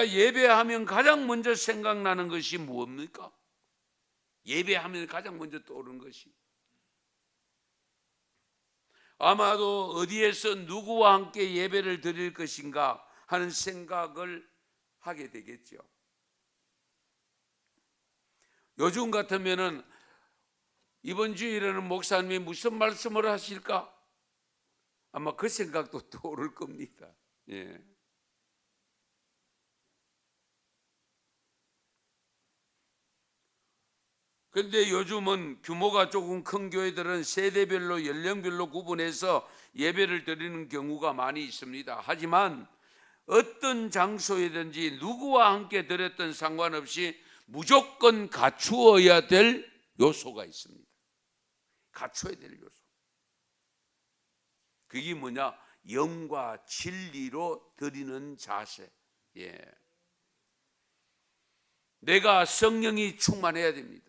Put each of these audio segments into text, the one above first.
예배하면 가장 먼저 생각나는 것이 무엇입니까? 예배하면 가장 먼저 떠오르는 것이 아마도 어디에서 누구와 함께 예배를 드릴 것인가 하는 생각을 하게 되겠죠. 요즘 같으면은 이번 주일에는 목사님이 무슨 말씀을 하실까? 아마 그 생각도 떠오를 겁니다. 예. 그런데 요즘은 규모가 조금 큰 교회들은 세대별로 연령별로 구분해서 예배를 드리는 경우가 많이 있습니다. 하지만 어떤 장소이든지 누구와 함께 드렸든 상관없이 무조건 갖추어야 될 요소가 있습니다. 갖춰야 될 요소. 그게 뭐냐? 영과 진리로 드리는 자세. 예. 내가 성령이 충만해야 됩니다.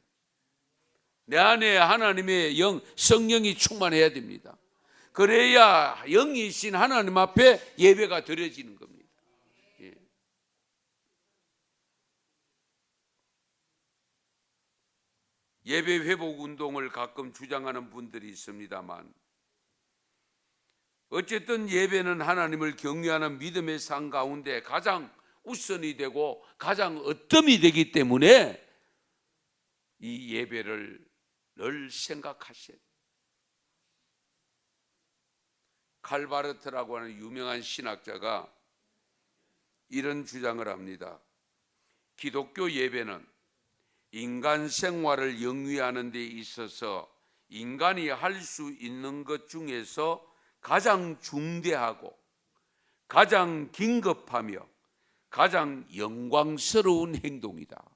내 안에 하나님의 영, 성령이 충만해야 됩니다. 그래야 영이신 하나님 앞에 예배가 드려지는 겁니다. 예. 예배 회복 운동을 가끔 주장하는 분들이 있습니다만 어쨌든 예배는 하나님을 경외하는 믿음의 상 가운데 가장 우선이 되고 가장 어뜸이 되기 때문에 이 예배를 늘 생각하셔야 돼요. 칼바르트라고 하는 유명한 신학자가 이런 주장을 합니다. 기독교 예배는 인간 생활을 영위하는 데 있어서 인간이 할 수 있는 것 중에서 가장 중대하고 가장 긴급하며 가장 영광스러운 행동이다.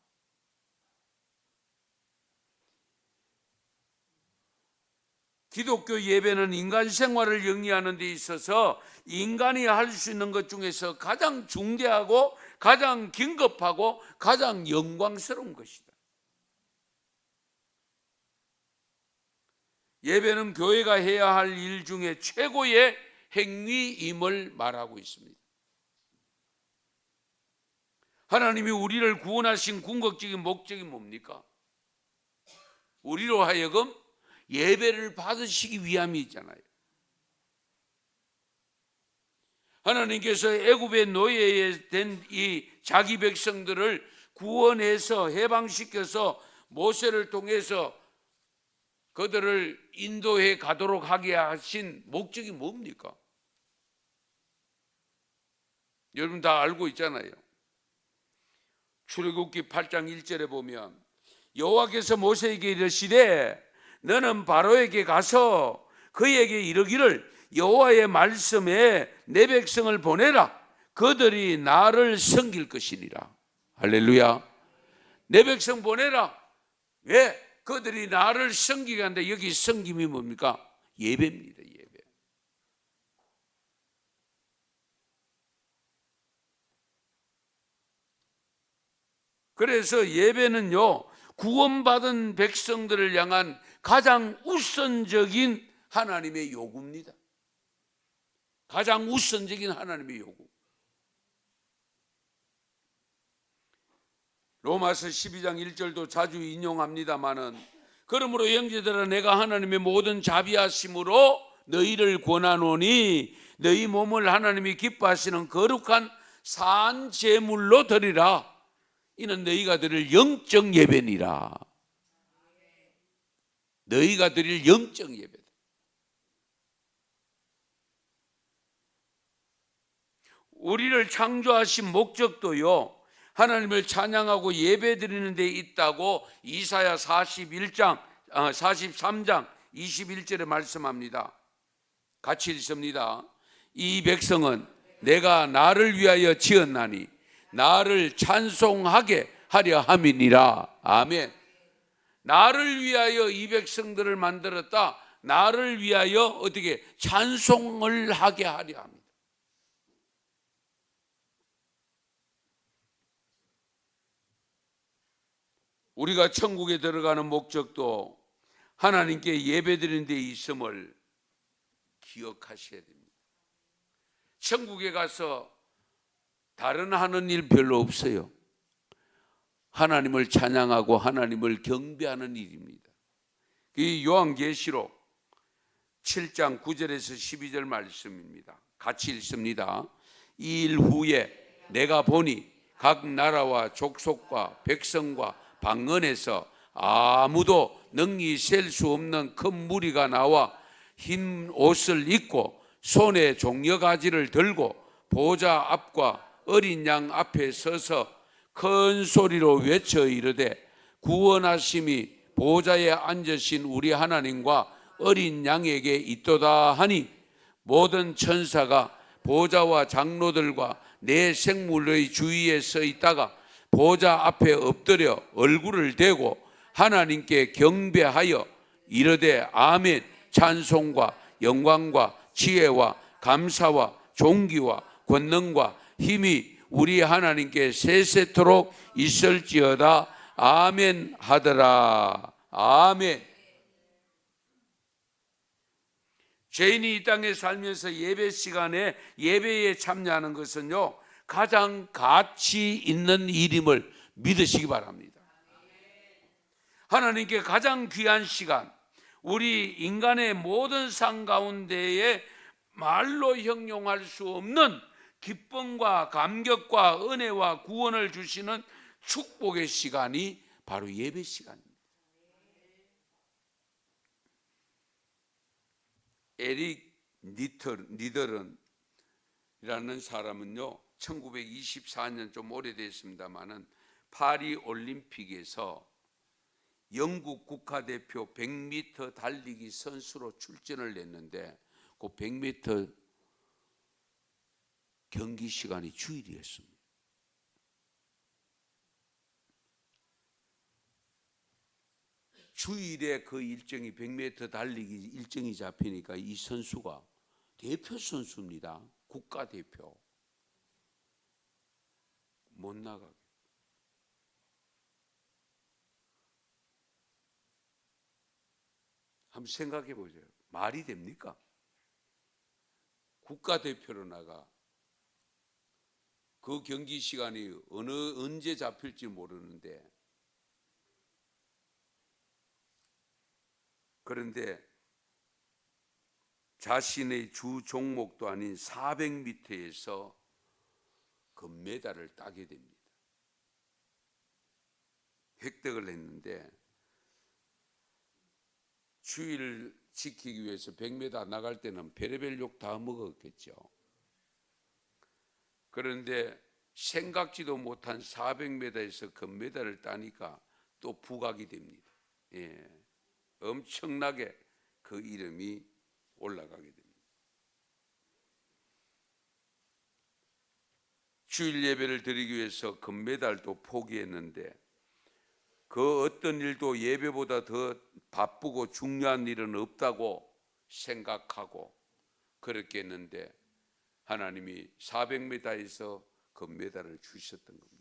기독교 예배는 인간 생활을 영위하는 데 있어서 인간이 할 수 있는 것 중에서 가장 중대하고 가장 긴급하고 가장 영광스러운 것이다. 예배는 교회가 해야 할 일 중에 최고의 행위임을 말하고 있습니다. 하나님이 우리를 구원하신 궁극적인 목적이 뭡니까? 우리로 하여금 예배를 받으시기 위함이 있잖아요. 하나님께서 애굽의 노예에 된 이 자기 백성들을 구원해서 해방시켜서 모세를 통해서 그들을 인도해 가도록 하게 하신 목적이 뭡니까? 여러분 다 알고 있잖아요. 출애굽기 8장 1절에 보면 여호와께서 모세에게 이르시되 너는 바로에게 가서 그에게 이르기를 여호와의 말씀에 내 백성을 보내라. 그들이 나를 섬길 것이니라. 할렐루야. 내 백성 보내라. 왜? 그들이 나를 섬기게 한다. 여기 섬김이 뭡니까? 예배입니다. 예배. 그래서 예배는요, 구원받은 백성들을 향한 가장 우선적인 하나님의 요구입니다. 가장 우선적인 하나님의 요구. 로마서 12장 1절도 자주 인용합니다마는 그러므로 형제들아 내가 하나님의 모든 자비하심으로 너희를 권하노니 너희 몸을 하나님이 기뻐하시는 거룩한 산 제물로 드리라. 이는 너희가 드릴 영적 예배니라. 너희가 드릴 영적 예배다. 우리를 창조하신 목적도요, 하나님을 찬양하고 예배드리는 데 있다고 이사야 43장 21절에 말씀합니다. 같이 읽습니다. 이 백성은 내가 나를 위하여 지었나니 나를 찬송하게 하려 함이니라. 아멘. 나를 위하여 이 백성들을 만들었다. 나를 위하여 어떻게 찬송을 하게 하려 합니다. 우리가 천국에 들어가는 목적도 하나님께 예배드리는 데 있음을 기억하셔야 됩니다. 천국에 가서 다른 하는 일 별로 없어요. 하나님을 찬양하고 하나님을 경배하는 일입니다. 이 요한계시록 7장 9절에서 12절 말씀입니다. 같이 읽습니다. 이 일 후에 내가 보니 각 나라와 족속과 백성과 방언에서 아무도 능히 셀 수 없는 큰 무리가 나와 흰 옷을 입고 손에 종려가지를 들고 보좌 앞과 어린 양 앞에 서서 큰 소리로 외쳐 이르되 구원하심이 보좌에 앉으신 우리 하나님과 어린 양에게 있도다 하니 모든 천사가 보좌와 장로들과 내 생물의 주위에 서 있다가 보좌 앞에 엎드려 얼굴을 대고 하나님께 경배하여 이르되 아멘. 찬송과 영광과 지혜와 감사와 존귀와 권능과 힘이 우리 하나님께 세세토록 있을지어다. 아멘 하더라. 아멘. 죄인이 이 땅에 살면서 예배 시간에 예배에 참여하는 것은요, 가장 가치 있는 일임을 믿으시기 바랍니다. 하나님께 가장 귀한 시간, 우리 인간의 모든 삶 가운데에 말로 형용할 수 없는 기쁨과 감격과 은혜와 구원을 주시는 축복의 시간이 바로 예배 시간입니다. 에릭 니더런이라는 사람은요, 1924년 좀 오래됐습니다만은 파리 올림픽에서 영국 국가대표 100m 달리기 선수로 출전을 했는데 그 100m 경기 시간이 주일이었습니다. 주일에 그 일정이 100m 달리기 일정이 잡히니까 이 선수가 대표 선수입니다. 국가대표. 못 나가게. 한번 생각해 보세요. 말이 됩니까? 국가대표로 나가. 그 경기 시간이 언제 잡힐지 모르는데, 그런데 자신의 주 종목도 아닌 400m에서 금메달을 따게 됩니다. 획득을 했는데 주의를 지키기 위해서 100m 나갈 때는 별의별 욕 다 먹었겠죠. 그런데 생각지도 못한 400m에서 금메달을 따니까 또 부각이 됩니다. 엄청나게 그 이름이 올라가게 됩니다. 주일 예배를 드리기 위해서 금메달도 포기했는데 그 어떤 일도 예배보다 더 바쁘고 중요한 일은 없다고 생각하고 그렇게 했는데 하나님이 400m에서 금메달을 주셨던 겁니다.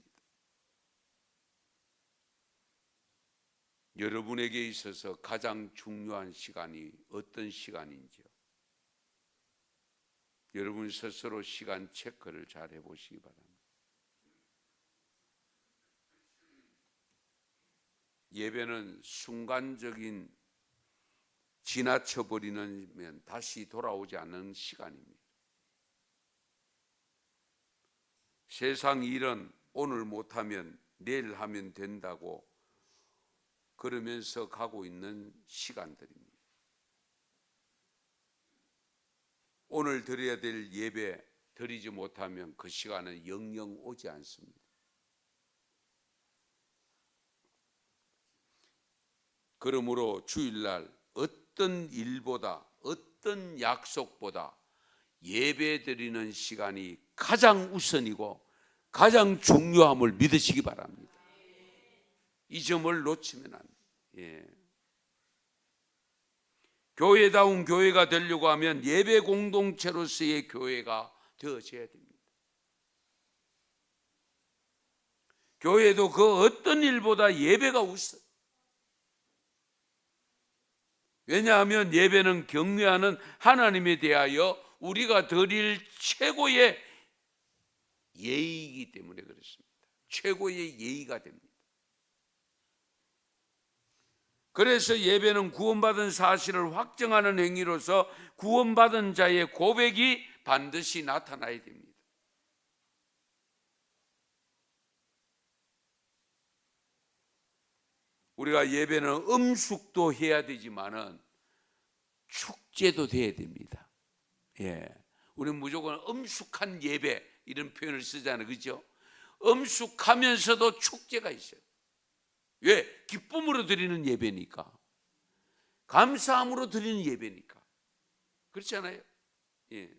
여러분에게 있어서 가장 중요한 시간이 어떤 시간인지요? 여러분 스스로 시간 체크를 잘 해보시기 바랍니다. 예배는 순간적인 지나쳐버리면 다시 돌아오지 않는 시간입니다. 세상 일은 오늘 못하면 내일 하면 된다고 그러면서 가고 있는 시간들입니다. 오늘 드려야 될 예배 드리지 못하면 그 시간은 영영 오지 않습니다. 그러므로 주일날 어떤 일보다 어떤 약속보다 예배 드리는 시간이 가장 우선이고 가장 중요함을 믿으시기 바랍니다. 이 점을 놓치면 안 돼요. 교회다운 교회가 되려고 하면 예배 공동체로서의 교회가 되어져야 됩니다. 교회도 그 어떤 일보다 예배가 우선. 왜냐하면 예배는 경외하는 하나님에 대하여 우리가 드릴 최고의 예의이기 때문에 그렇습니다. 최고의 예의가 됩니다. 그래서 예배는 구원받은 사실을 확정하는 행위로서 구원받은 자의 고백이 반드시 나타나야 됩니다. 우리가 예배는 음숙도 해야 되지만은 축제도 돼야 됩니다. 예, 우리는 무조건 음숙한 예배 이런 표현을 쓰잖아요, 그렇죠? 음숙하면서도 축제가 있어요. 왜? 기쁨으로 드리는 예배니까, 감사함으로 드리는 예배니까. 그렇지 않아요? 예.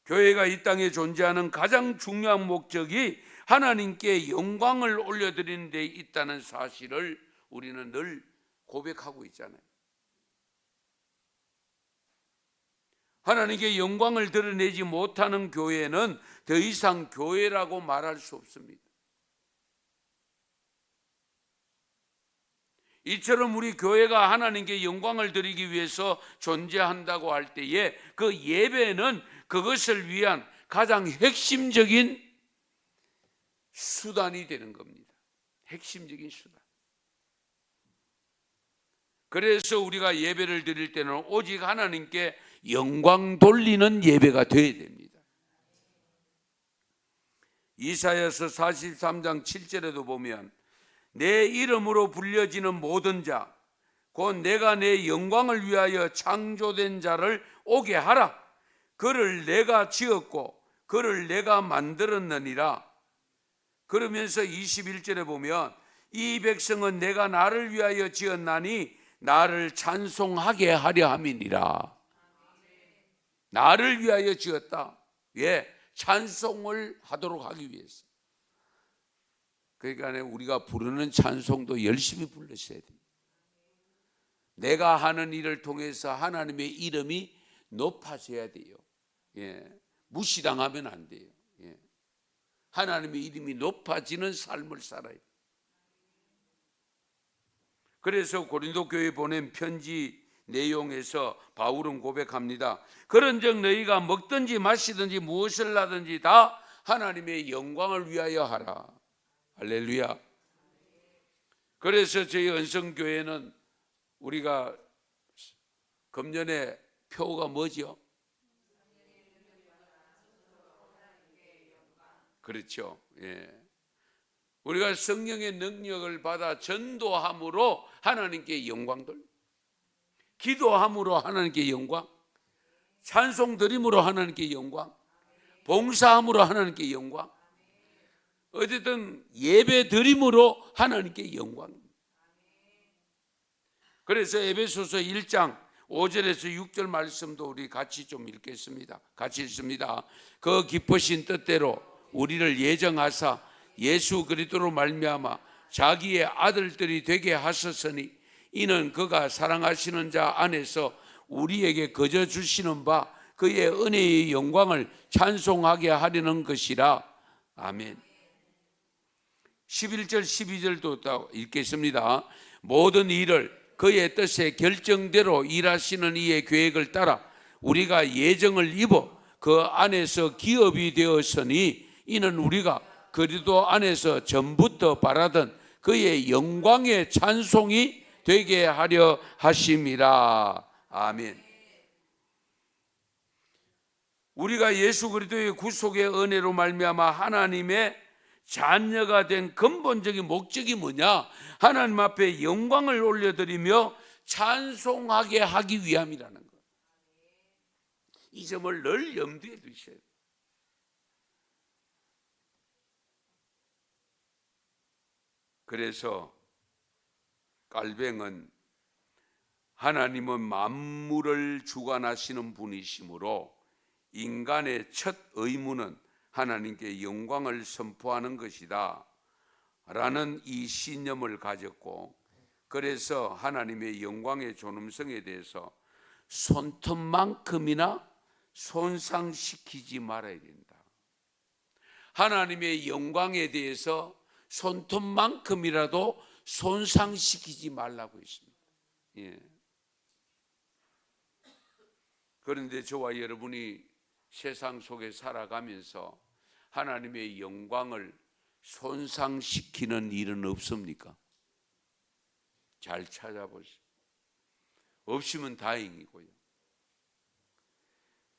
교회가 이 땅에 존재하는 가장 중요한 목적이 하나님께 영광을 올려드리는 데 있다는 사실을 우리는 늘 고백하고 있잖아요. 하나님께 영광을 드러내지 못하는 교회는 더 이상 교회라고 말할 수 없습니다. 이처럼 우리 교회가 하나님께 영광을 드리기 위해서 존재한다고 할 때에 그 예배는 그것을 위한 가장 핵심적인 수단이 되는 겁니다. 핵심적인 수단. 그래서 우리가 예배를 드릴 때는 오직 하나님께 영광 돌리는 예배가 되어야 됩니다. 이사야서 43장 7절에도 보면 내 이름으로 불려지는 모든 자 곧 내가 내 영광을 위하여 창조된 자를 오게 하라. 그를 내가 지었고 그를 내가 만들었느니라. 그러면서 21절에 보면 이 백성은 내가 나를 위하여 지었나니 나를 찬송하게 하려 함이니라. 나를 위하여 지었다. 왜? 찬송을 하도록 하기 위해서. 그러니까 우리가 부르는 찬송도 열심히 불러셔야 돼요. 내가 하는 일을 통해서 하나님의 이름이 높아져야 돼요. 예. 무시당하면 안 돼요. 예. 하나님의 이름이 높아지는 삶을 살아요. 그래서 고린도 교회에 보낸 편지 내용에서 바울은 고백합니다. 그런즉 너희가 먹든지 마시든지 무엇을 하든지 다 하나님의 영광을 위하여 하라. 할렐루야. 그래서 저희 은성교회는 우리가 금년에 표가 뭐죠? 그렇죠. 예. 우리가 성령의 능력을 받아 전도함으로 하나님께 영광 돌, 기도함으로 하나님께 영광, 찬송 드림으로 하나님께 영광, 봉사함으로 하나님께 영광, 어쨌든 예배 드림으로 하나님께 영광. 그래서 에베소서 1장 5절에서 6절 말씀도 우리 같이 좀 읽겠습니다. 같이 읽습니다. 그 기쁘신 뜻대로 우리를 예정하사 예수 그리스도로 말미암아 자기의 아들들이 되게 하셨으니 이는 그가 사랑하시는 자 안에서 우리에게 거저 주시는 바 그의 은혜의 영광을 찬송하게 하려는 것이라. 아멘. 11절 12절도 읽겠습니다. 모든 일을 그의 뜻에 결정대로 일하시는 이의 계획을 따라 우리가 예정을 입어 그 안에서 기업이 되었으니 이는 우리가 그리스도 안에서 전부터 바라던 그의 영광의 찬송이 되게 하려 하심이라. 아멘. 우리가 예수 그리스도의 구속의 은혜로 말미암아 하나님의 자녀가 된 근본적인 목적이 뭐냐? 하나님 앞에 영광을 올려드리며 찬송하게 하기 위함이라는 것. 이 점을 늘 염두에 두셔야 돼요. 그래서 깔뱅은 하나님은 만물을 주관하시는 분이시므로 인간의 첫 의무는 하나님께 영광을 선포하는 것이다 라는 이 신념을 가졌고, 그래서 하나님의 영광의 존엄성에 대해서 손톱만큼이나 손상시키지 말아야 된다. 하나님의 영광에 대해서 손톱만큼이라도 손상시키지 말라고 했습니다. 예. 그런데 저와 여러분이 세상 속에 살아가면서 하나님의 영광을 손상시키는 일은 없습니까? 잘 찾아보시오. 없으면 다행이고요.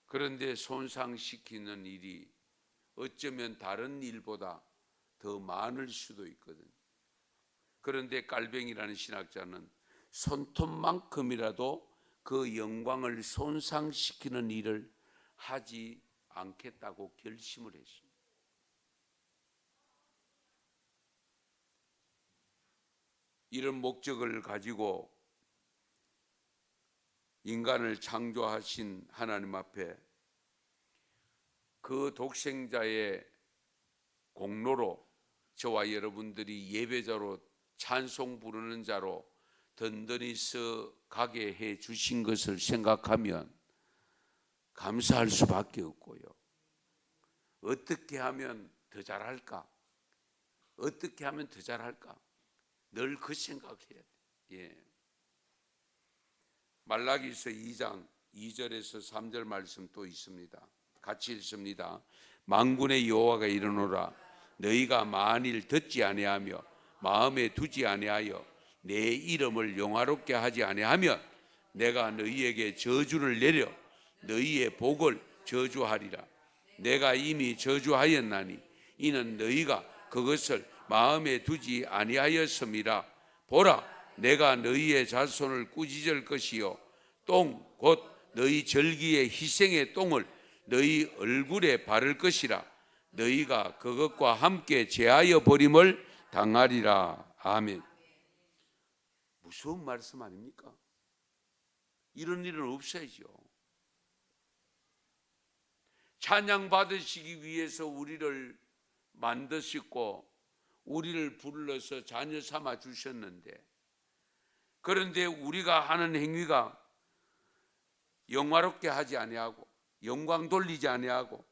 그런데 손상시키는 일이 어쩌면 다른 일보다 더 많을 수도 있거든요. 그런데 깔뱅이라는 신학자는 손톱만큼이라도 그 영광을 손상시키는 일을 하지 않겠다고 결심을 했습니다. 이런 목적을 가지고 인간을 창조하신 하나님 앞에 그 독생자의 공로로 저와 여러분들이 예배자로 찬송 부르는 자로 든든히 서 가게 해 주신 것을 생각하면 감사할 수밖에 없고요. 어떻게 하면 더 잘할까? 어떻게 하면 더 잘할까? 늘 그 생각해야 돼. 예. 말라기서 2장 2절에서 3절 말씀 또 있습니다. 같이 읽습니다. 만군의 여호와가 이르노라 너희가 만일 듣지 아니하며 마음에 두지 아니하여 내 이름을 영화롭게 하지 아니하면 내가 너희에게 저주를 내려 너희의 복을 저주하리라. 내가 이미 저주하였나니 이는 너희가 그것을 마음에 두지 아니하였음이라. 보라 내가 너희의 자손을 꾸짖을 것이요 똥 곧 너희 절기의 희생의 똥을 너희 얼굴에 바를 것이라. 너희가 그것과 함께 제하여 버림을 당하리라. 아멘. 무서운 말씀 아닙니까? 이런 일은 없어야죠. 찬양 받으시기 위해서 우리를 만드셨고 우리를 불러서 자녀 삼아 주셨는데, 그런데 우리가 하는 행위가 영화롭게 하지 아니하고 영광 돌리지 아니하고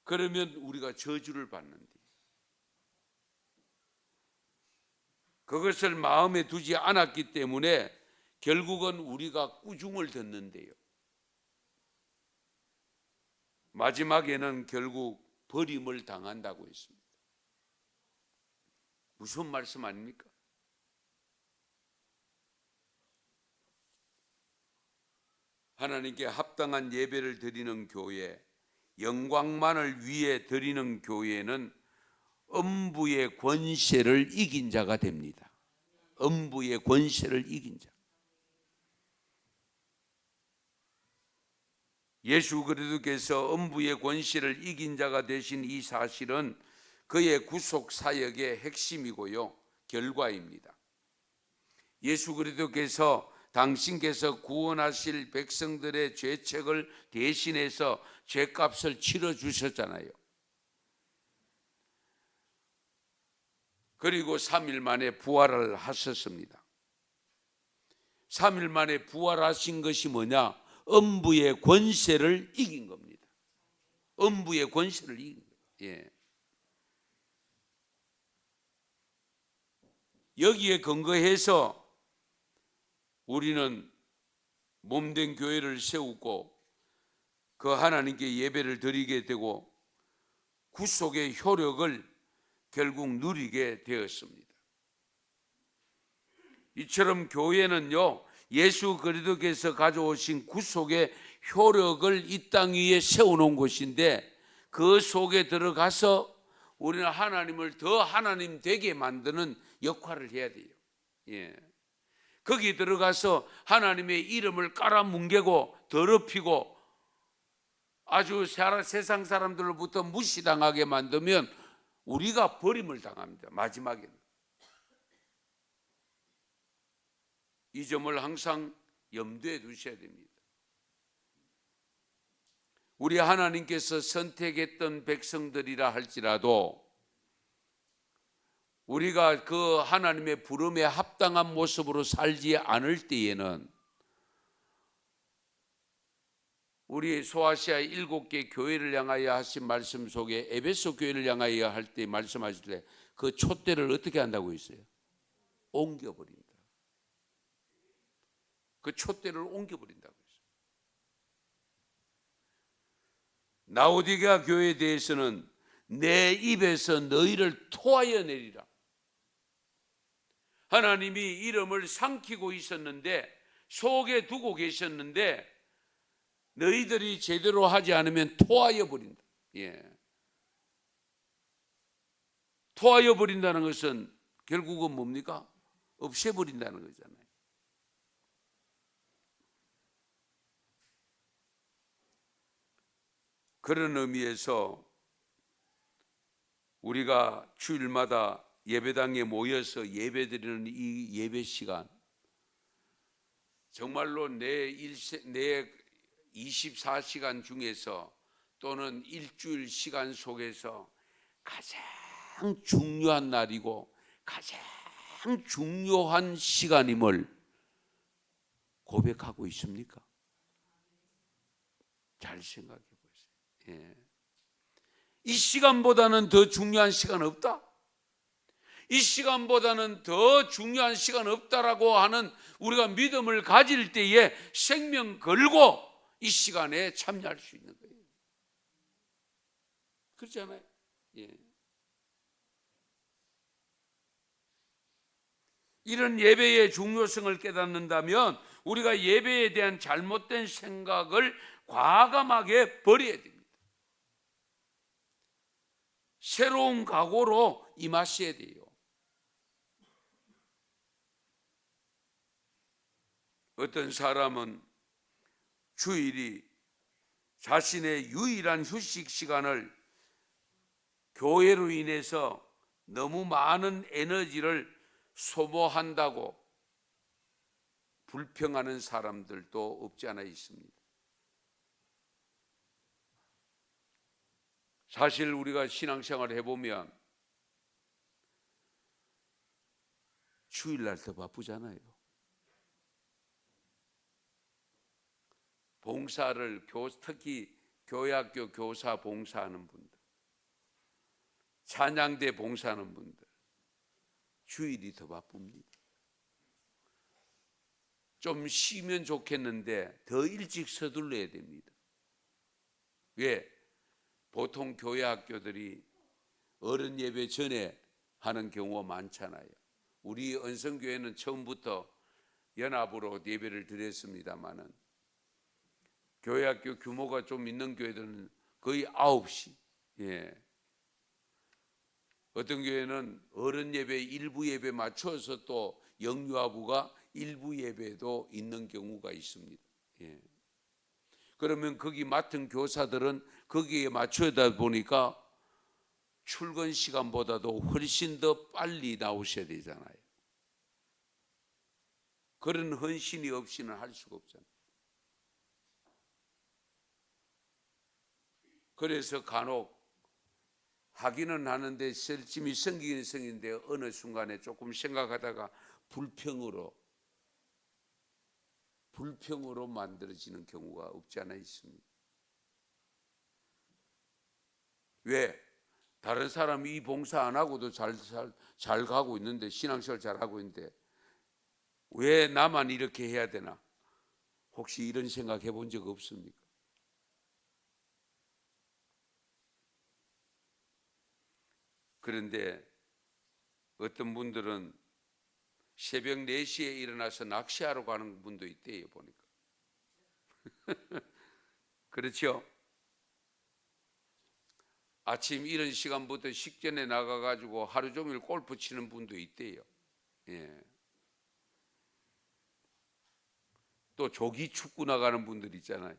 그러면 우리가 저주를 받는데, 그것을 마음에 두지 않았기 때문에 결국은 우리가 꾸중을 듣는데요. 마지막에는 결국 버림을 당한다고 했습니다. 무슨 말씀 아닙니까? 하나님께 합당한 예배를 드리는 교회, 영광만을 위해 드리는 교회는 음부의 권세를 이긴 자가 됩니다. 음부의 권세를 이긴 자. 예수 그리스도께서 음부의 권세를 이긴 자가 되신 이 사실은 그의 구속 사역의 핵심이고요, 결과입니다. 예수 그리스도께서 당신께서 구원하실 백성들의 죄책을 대신해서 죄값을 치러 주셨잖아요. 그리고 3일 만에 부활을 하셨습니다. 3일 만에 부활하신 것이 뭐냐? 음부의 권세를 이긴 겁니다. 음부의 권세를 이긴 거예요. 예. 여기에 근거해서 우리는 몸된 교회를 세우고 그 하나님께 예배를 드리게 되고 구속의 효력을 결국 누리게 되었습니다. 이처럼 교회는요, 예수 그리스도께서 가져오신 구속의 효력을 이 땅 위에 세워놓은 곳인데, 그 속에 들어가서 우리는 하나님을 더 하나님 되게 만드는 역할을 해야 돼요. 예. 거기 들어가서 하나님의 이름을 깔아뭉개고 더럽히고 아주 세상 사람들로부터 무시당하게 만들면 우리가 버림을 당합니다. 마지막에는. 이 점을 항상 염두에 두셔야 됩니다. 우리 하나님께서 선택했던 백성들이라 할지라도 우리가 그 하나님의 부름에 합당한 모습으로 살지 않을 때에는 우리 소아시아 7개 교회를 향하여 하신 말씀 속에 에베소 교회를 향하여 할 때 말씀하실 때 그 촛대를 어떻게 한다고 했어요? 옮겨버린다. 그 촛대를 옮겨버린다고 했어요. 라오디게아 교회에 대해서는 내 입에서 너희를 토하여 내리라. 하나님이 이름을 삼키고 있었는데, 속에 두고 계셨는데 너희들이 제대로 하지 않으면 토하여 버린다. 토하여 버린다는 것은 결국은 뭡니까? 없애버린다는 거잖아요. 그런 의미에서 우리가 주일마다 예배당에 모여서 예배드리는 이 예배 시간, 정말로 내 24시간 중에서 또는 일주일 시간 속에서 가장 중요한 날이고 가장 중요한 시간임을 고백하고 있습니까? 잘 생각해 보세요. 이 시간보다는 더 중요한 시간 없다? 이 시간보다는 더 중요한 시간 없다라고 하는 우리가 믿음을 가질 때에 생명 걸고 이 시간에 참여할 수 있는 거예요. 그렇잖아요. 이런 예배의 중요성을 깨닫는다면 우리가 예배에 대한 잘못된 생각을 과감하게 버려야 됩니다. 새로운 각오로 임하셔야 돼요. 어떤 사람은 주일이 자신의 유일한 휴식 시간을 교회로 인해서 너무 많은 에너지를 소모한다고 불평하는 사람들도 없지 않아 있습니다. 사실 우리가 신앙생활을 해보면 주일날 더 바쁘잖아요. 봉사를, 특히 교회학교 교사 봉사하는 분들, 찬양대 봉사하는 분들, 주일이 더 바쁩니다. 좀 쉬면 좋겠는데 더 일찍 서둘러야 됩니다. 왜? 보통 교회 학교들이 어른 예배 전에 하는 경우가 많잖아요. 우리 언성교회는 처음부터 연합으로 예배를 드렸습니다마는 교회 학교 규모가 좀 있는 교회들은 거의 9시. 어떤 교회는 어른 예배 일부 예배 맞춰서 또 영유아부가 일부 예배도 있는 경우가 있습니다. 그러면 거기 맡은 교사들은 거기에 맞춰다 보니까 출근 시간보다도 훨씬 더 빨리 나오셔야 되잖아요. 그런 헌신이 없이는 할 수가 없잖아요. 그래서 간혹 하기는 하는데 열심히 섬기는 성인데 어느 순간에 조금 생각하다가 불평으로 만들어지는 경우가 없지 않아 있습니다. 왜? 다른 사람이 이 봉사 안 하고도 잘 가고 있는데, 신앙생활 잘 하고 있는데 왜 나만 이렇게 해야 되나? 혹시 이런 생각 해본 적 없습니까? 그런데 어떤 분들은 새벽 4시에 일어나서 낚시하러 가는 분도 있대요, 보니까. 그렇죠? 아침 이런 시간부터 식전에 나가가지고 하루 종일 골프 치는 분도 있대요. 또 조기 축구 나가는 분들 있잖아요.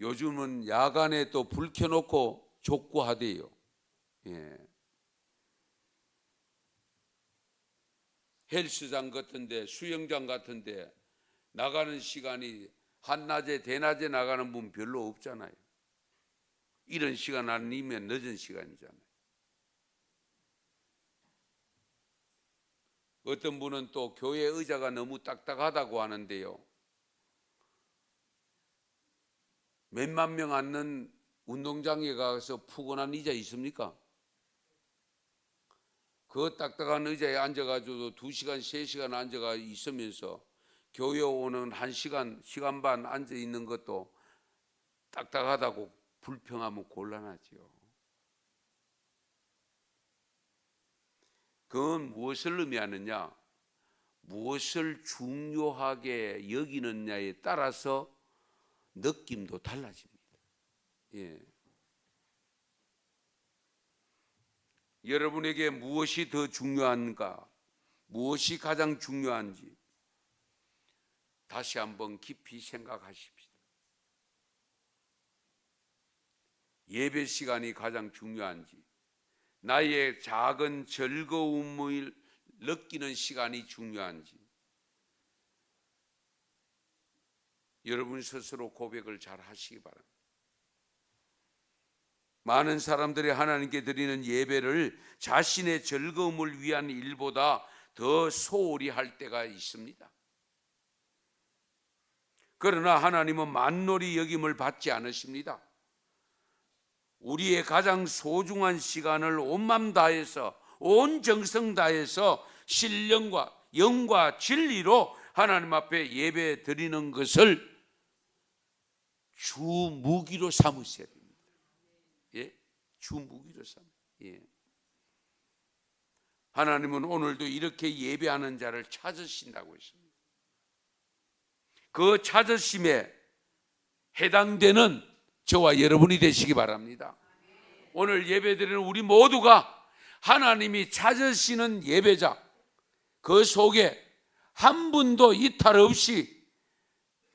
요즘은 야간에 또 불 켜놓고 족구하대요. 헬스장 같은데, 수영장 같은데 나가는 시간이 한낮에 대낮에 나가는 분 별로 없잖아요. 이런 시간 아니면 늦은 시간이잖아요. 어떤 분은 또 교회 의자가 너무 딱딱하다고 하는데요, 몇만 명 앉는 운동장에 가서 푸근한 의자 있습니까? 그 딱딱한 의자에 앉아가지고 2시간, 3시간 앉아가 있으면서 교회 오는 1시간, 시간 반 앉아 있는 것도 딱딱하다고 불평하면 곤란하지요. 그건 무엇을 의미하느냐? 무엇을 중요하게 여기느냐에 따라서 느낌도 달라집니다. 예. 여러분에게 무엇이 더 중요한가? 무엇이 가장 중요한지 다시 한번 깊이 생각하십시다. 예배 시간이 가장 중요한지, 나의 작은 즐거움을 느끼는 시간이 중요한지, 여러분 스스로 고백을 잘 하시기 바랍니다. 많은 사람들이 하나님께 드리는 예배를 자신의 즐거움을 위한 일보다 더 소홀히 할 때가 있습니다. 그러나 하나님은 만놀이 여김을 받지 않으십니다. 우리의 가장 소중한 시간을 온 맘 다해서, 온 정성 다해서 신령과 영과 진리로 하나님 앞에 예배 드리는 것을 주 무기로 삼으셔야 됩니다. 예? 주 무기로 삼. 예. 하나님은 오늘도 이렇게 예배하는 자를 찾으신다고 했습니다. 그 찾으심에 해당되는 저와 여러분이 되시기 바랍니다. 오늘 예배드리는 우리 모두가 하나님이 찾으시는 예배자, 그 속에 한 분도 이탈 없이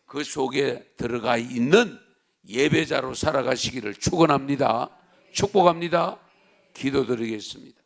그 속에 들어가 있는 예배자로 살아가시기를 축원합니다. 축복합니다. 기도드리겠습니다.